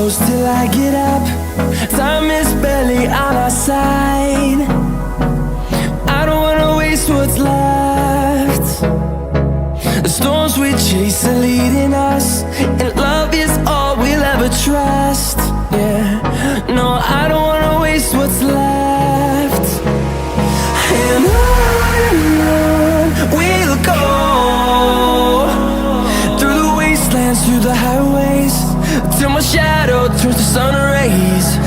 close till I get up. Time is barely on our side. I don't wanna waste what's left. The storms we chase are leading us, and love is all we'll ever trust. Yeah, no, I don't wanna waste what's left. And on we'll go, through the wastelands, through the highways, till my shadow turns to sun rays.